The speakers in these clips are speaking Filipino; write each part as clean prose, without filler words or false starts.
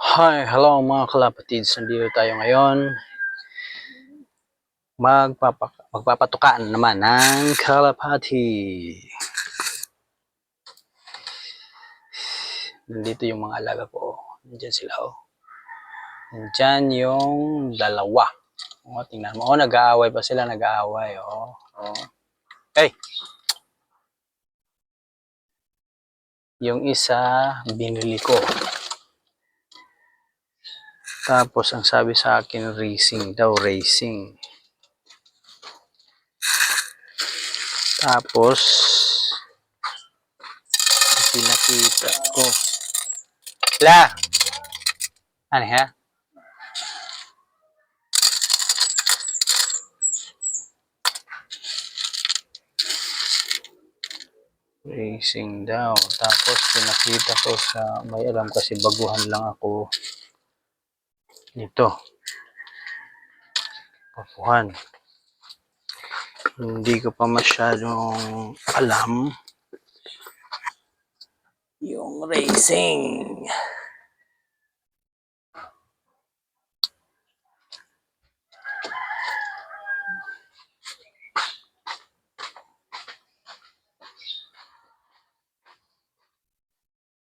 Hi, hello mga kalapatids. Nandito tayo ngayon. Magpapatukaan naman ng kalapati. Nandito yung mga alaga ko. Nandiyan sila oh. Nandiyan yung dalawa. Oh, tingnan mo. Oh, nag-aaway pa sila. Nag-aaway. Oh. Oh. Hey! Yung isa, binili ko. Tapos, ang sabi sa akin, racing daw. Racing. Tapos, pinakita ko. La! Ano ha? Racing daw. Tapos pinakita ko sa may alam kasi baguhan lang ako. Ito. Baguhan. Hindi ko pa masyadong alam yung racing.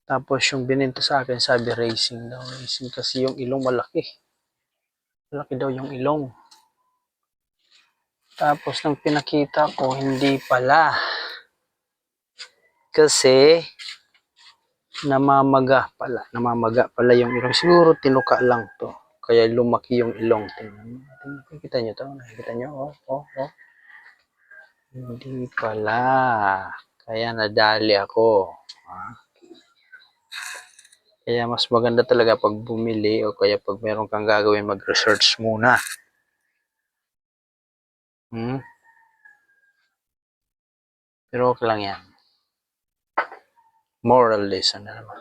Tapos yung binenta sa akin sabi racing daw. Racing kasi yung ilong malaki. Malaki daw yung ilong. Tapos nang pinakita ko hindi pala. Kasi namamaga pala yung ilong. Siguro tinuka lang to. Kaya lumaki yung ilong. Tingnan mo. Nakikita nyo to? Nakikita nyo? Oh. Hindi pala. Kaya nadali ako. Kaya mas maganda talaga pag bumili o kaya pag meron kang gagawin mag-research muna. Pero okay lang yan. Moral lesson na naman.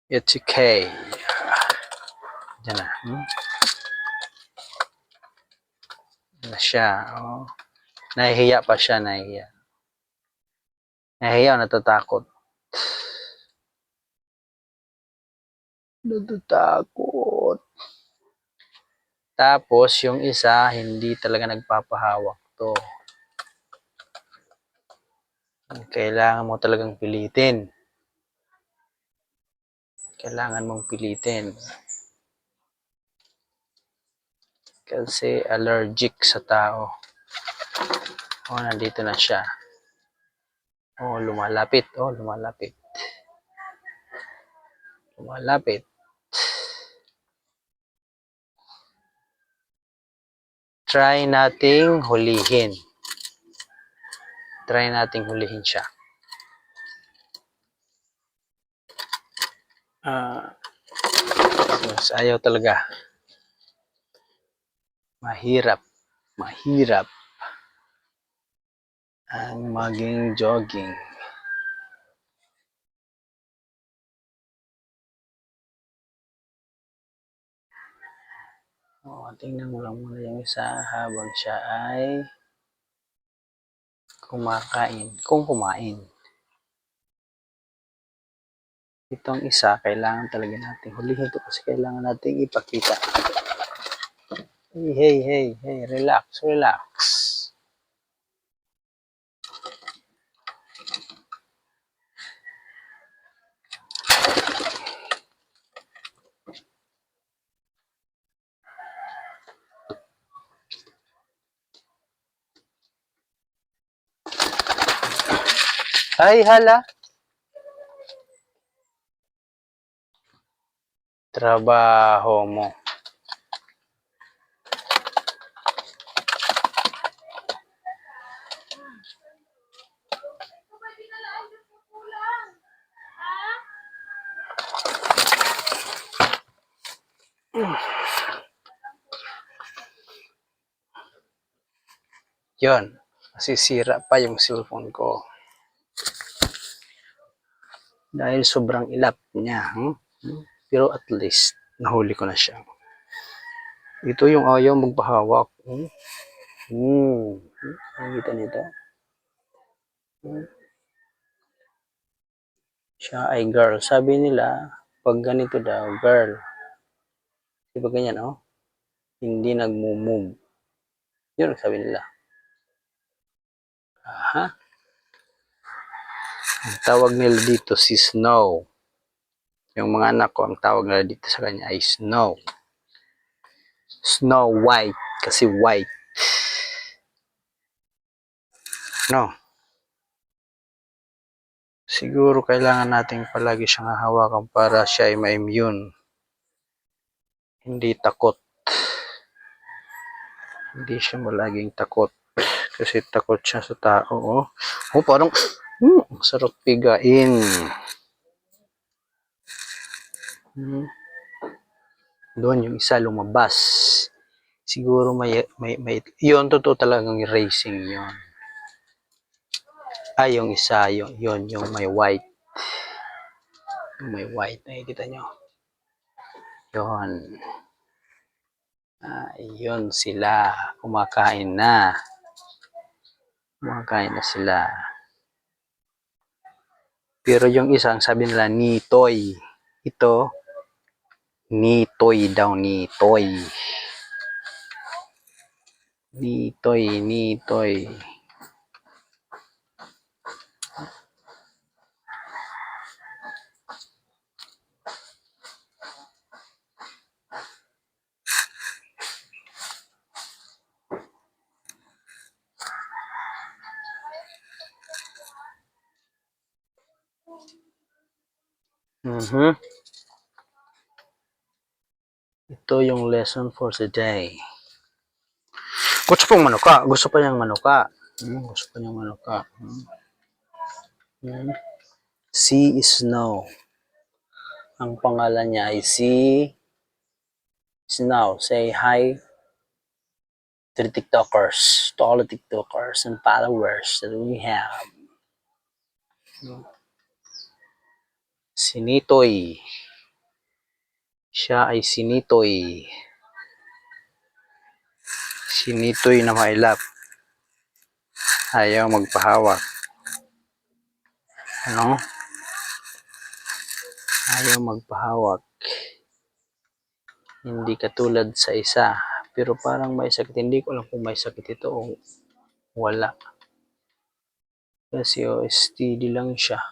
It's okay. Diyan na. Na siya. Oh. Nahihiya pa siya. Nahihiya o natatakot? Natatakot. Tapos yung isa hindi talaga nagpapahawak to. Kailangan mo talagang pilitin. Kailangan mong pilitin. Kasi allergic sa tao. Oh, nandito na siya. Oh, lumalapit. Lumalapit. Try nating hulihin. Siya. Ayaw talaga. Mahirap ang maging jogging. Tingnan mo lang muna yung isa habang siya ay kumain. Itong isa, kailangan talaga natin hulihin ito kasi kailangan natin ipakita. Hey, relax. Ay, hala. Trabaho mo. Yun. Masisira pa yung cellphone ko. Dahil sobrang ilap niya. Pero at least, nahuli ko na siya. Ito yung ayaw magpahawak. Nakikita nito. Siya ay girl. Sabi nila, pag ganito daw, girl. Diba ganyan, oh? Hindi nagmumove. Yun ang sabi nila. Aha. Ang tawag nila dito si Snow. Yung mga anak ko, ang tawag nila dito sa kanya ay Snow. Snow White. Kasi white. No. Siguro kailangan nating palagi siyang hahawakan para siya ay ma-immune. Hindi takot. Hindi siya malaging takot. Kasi takot siya sa tao. Oh, oh parang sarap pigain. Doon yung isa lumabas. Siguro may yun, totoo talagang racing yun. Ay, yung isa, yun, yung may white. Yung may white, nakikita nyo. Yun. Yun sila. Kumakain na. Kumakain na sila. Pero yung isang sabi nila, Nitoy. Ito, Nitoy daw, Nitoy. Nitoy, Nitoy. Ito yung lesson for today. Gusto pong manuka. Gusto pa niyang manuka. Gusto pa niyang manuka. Si Snow. Ang pangalan niya ay si Snow. Say hi to the TikTokers. To all the TikTokers and followers that we have. Si Nitoy. Siya ay si Nitoy. Si Nitoy na mailap. Ayaw magpahawak. Ano? Ayaw magpahawak. Hindi katulad sa isa. Pero parang may sakit. Hindi ko alam kung may sakit ito o wala. Kasi steady lang siya.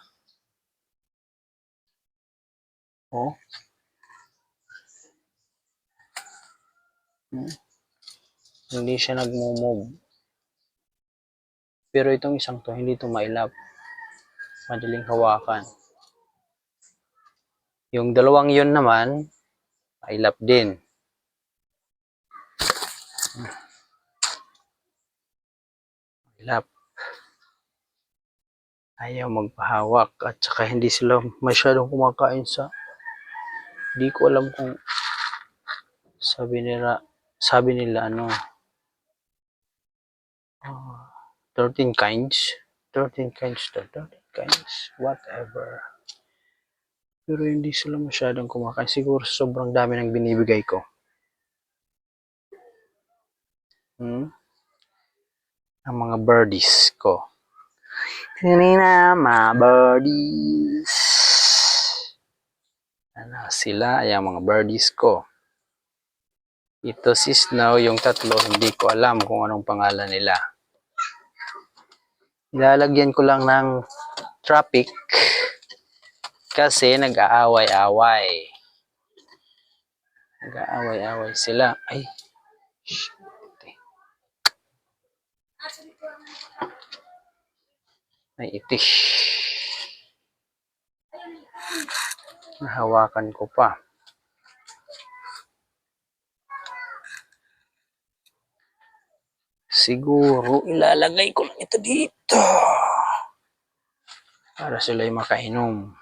Oh. Hindi siya nagmo-move. Pero itong isang to, hindi ito mailap. Madaling hawakan. Yung dalawang yun naman, mailap din. Mailap. Ayaw magpahawak. At saka hindi sila masyadong kumakain sa... Hindi ko alam kung sabi nila ano... 13 kinds. 13 kinds to 13 kinds. Whatever. Pero hindi sila masyadong kumakain. Siguro sobrang dami ng binibigay ko. Ang mga birdies ko. Kanina, mga birdies. Ano sila? Ay ang mga birdies ko. Ito si Snow, yung tatlo, hindi ko alam kung anong pangalan nila. Ilalagyan ko lang ng traffic kasi nag-aaway-away. Nag-aaway-away sila. Ay, shit. Ay, itish. Nahawakan ko pa. Siguro ilalagay ko lang ito dito para sila'y makainom.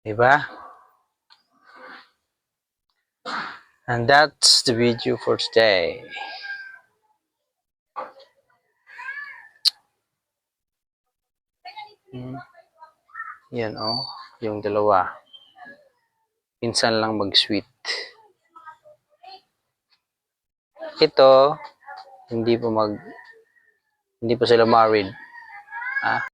Diba? And that's the video for today. Yan yung dalawa. Pinsan lang mag-sweet. Ito, hindi pa Hindi pa sila married. Ha?